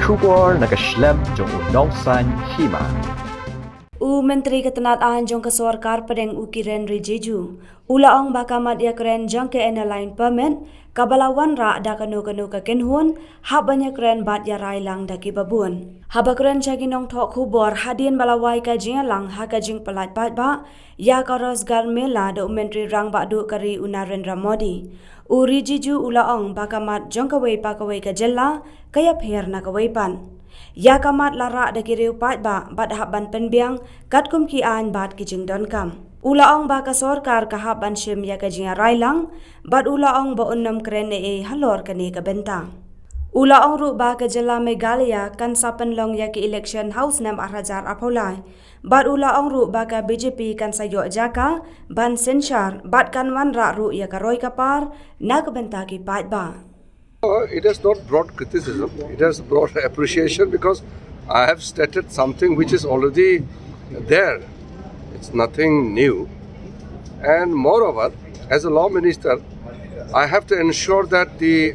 Shubor nakaslem jong unongsan Hima. Menteri Ketenagakerjaan jong ke Sarkar pedeng Kren Rijiju. Ulaong bakamat Ïakren jong ke airline permit kabalawan ra da kanu ke kenhun hab banyak Kren bat ya railang da ki babun. Haba Kren jaginong thok khubor hadien balawai ka jingalang ha ka jing pelat bat ba ya ka rozgar mela do menteri rang ba du kari Narendra Modi. Rijiju ulaong bakamat jong kawai ka jella kaya pher na kawaipan. Ya kamat lara da kiriu pat ba bat haban penbiang kat kum ki an bat ki jing don kam. Ulaong ba ka Sarkar ka haban shim ya ka jinga railang bat ulaong ba unnam Kren e Halor kani ka bentang. Ulaong ru ba ka jela Meghalaya kan sapen long ya ki election house nam arajar apolai. Bat ulaong ru ba ka BJP kan sayo jaka ban senshar bat kan wan ra ru ya ka roy kapar na ka benta ki pat ba. It has not brought criticism, it has brought appreciation because I have stated something which is already there. It's nothing new. And moreover, as a law minister, I have to ensure that the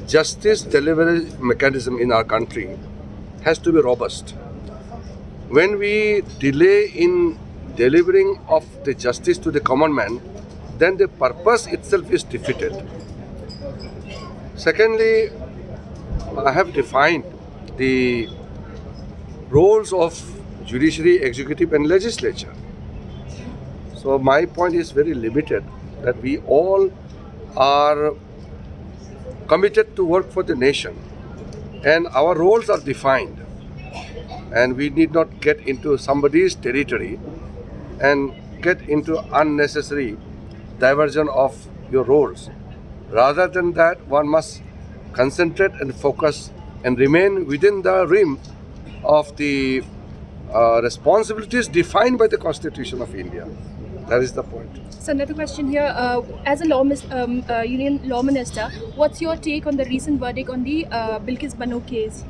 justice delivery mechanism in our country has to be robust. When we delay in delivering of the justice to the common man, then the purpose itself is defeated. Secondly, I have defined the roles of judiciary, executive and legislature. So my point is very limited, that we all are committed to work for the nation and our roles are defined, and we need not get into somebody's territory and get into unnecessary diversion of your roles. Rather than that, one must concentrate and focus and remain within the rim of the responsibilities defined by the Constitution of India. That is the point. So another question here, as a Union Law Minister, what's your take on the recent verdict on the Bilkis Bano case?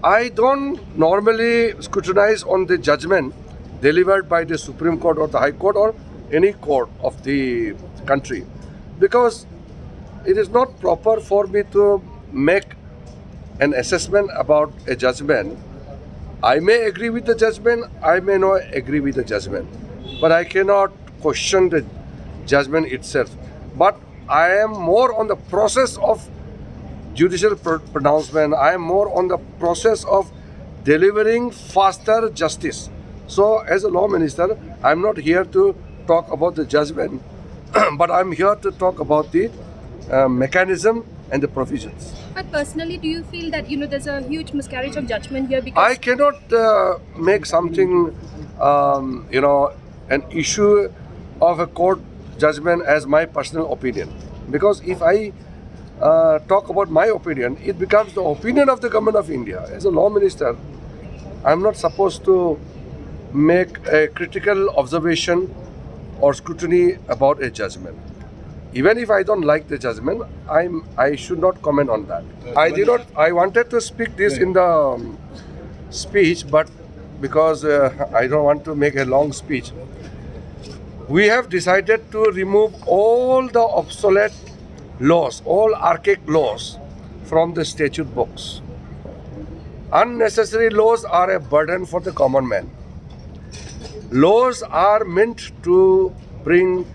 I don't normally scrutinize on the judgment delivered by the Supreme Court or the High Court or any court of the country, because it is not proper for me to make an assessment about a judgment. I may agree with the judgment, I may not agree with the judgment, but I cannot question the judgment itself. But I am more on the process of judicial pronouncement, I am more on the process of delivering faster justice. So as a law minister, I am not here to talk about the judgment, but I am here to talk about the mechanism and the provisions. But personally, do you feel that there's a huge miscarriage of judgment here? Because I cannot make something an issue of a court judgment as my personal opinion, because if I talk about my opinion, it becomes the opinion of the government of India. As a law minister, I'm not supposed to make a critical observation or scrutiny about a judgment. Even if I don't like the judgment, I should not comment on that. I wanted to speak this in the speech, but because I don't want to make a long speech, we have decided to remove all the obsolete laws, all archaic laws from the statute books. Unnecessary laws are a burden for the common man. Laws are meant to bring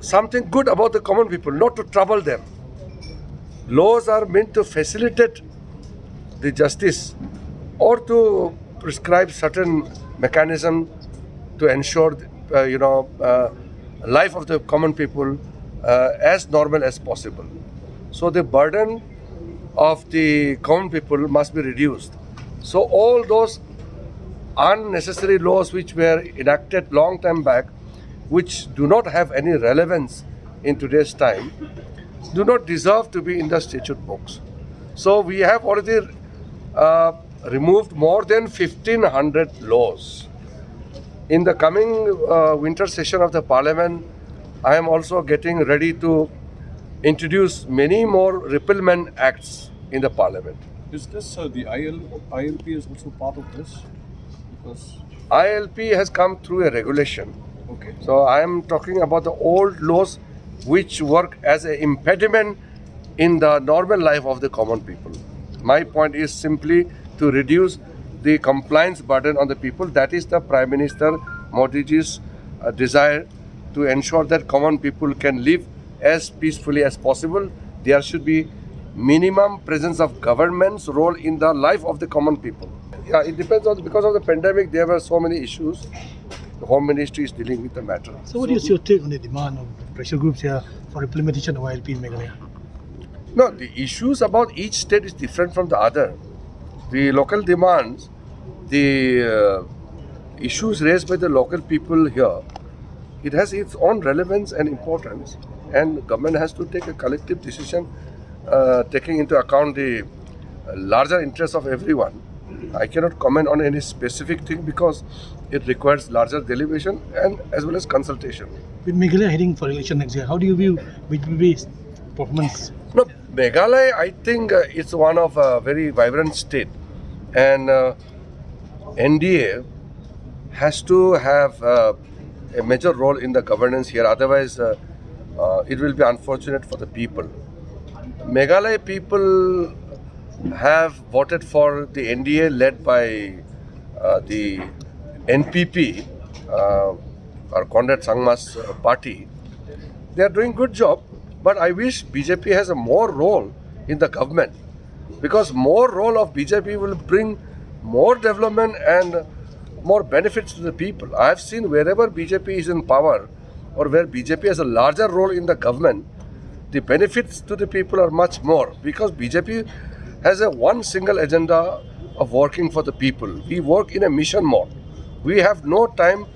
something good about the common people, not to trouble them. Laws are meant to facilitate the justice or to prescribe certain mechanism to ensure life of the common people as normal as possible. So the burden of the common people must be reduced. So all those unnecessary laws which were enacted long time back, which do not have any relevance in today's time, do not deserve to be in the statute books. So we have already removed more than 1,500 laws. In the coming winter session of the Parliament, I am also getting ready to introduce many more repealment acts in the Parliament. Is this the ILP is also part of this? Because ILP has come through a regulation. okay. So I am talking about the old laws which work as an impediment in the normal life of the common people. My point is simply to reduce the compliance burden on the people. That is the Prime Minister Modi's desire, to ensure that common people can live as peacefully as possible. There should be minimum presence of government's role in the life of the common people. Yeah, it depends on, because of the pandemic there were so many issues. The Home Ministry is dealing with the matter. So what is your take on the demand of pressure groups here for implementation of ILP in Meghalaya? No, the issues about each state is different from the other. The local demands, the issues raised by the local people here, it has its own relevance and importance, and government has to take a collective decision taking into account the larger interests of everyone. I cannot comment on any specific thing because it requires larger deliberation and as well as consultation. With Meghalaya heading for election next year, how do you view BJP's performance? No, Meghalaya, I think it's one of a very vibrant state, and NDA has to have a major role in the governance here. Otherwise, it will be unfortunate for the people. Meghalaya people have voted for the NDA led by the NPP, or Conrad Sangma's party. They are doing good job, but I wish BJP has a more role in the government, because more role of BJP will bring more development and more benefits to the people. I have seen wherever BJP is in power or where BJP has a larger role in the government, the benefits to the people are much more, because BJP has a one single agenda of working for the people. We work in a mission mode. We have no time,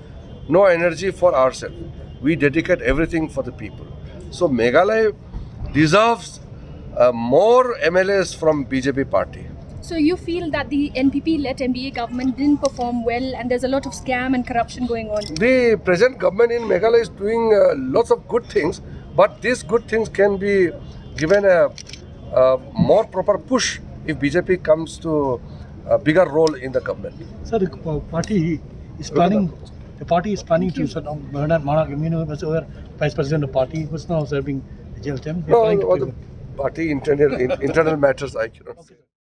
no energy for ourselves. We dedicate everything for the people. So Meghalaya deserves more MLAs from BJP party. So you feel that the NPP-led MDA government didn't perform well, and there's a lot of scam and corruption going on? The present government in Meghalaya is doing lots of good things, but these good things can be given a more proper push if BJP comes to a bigger role in the government. Sir, the party is planning. The party is planning to shut down Bernard Manak, was our vice president of the party, who's now serving the jail term. No, the party internal matters I cannot say.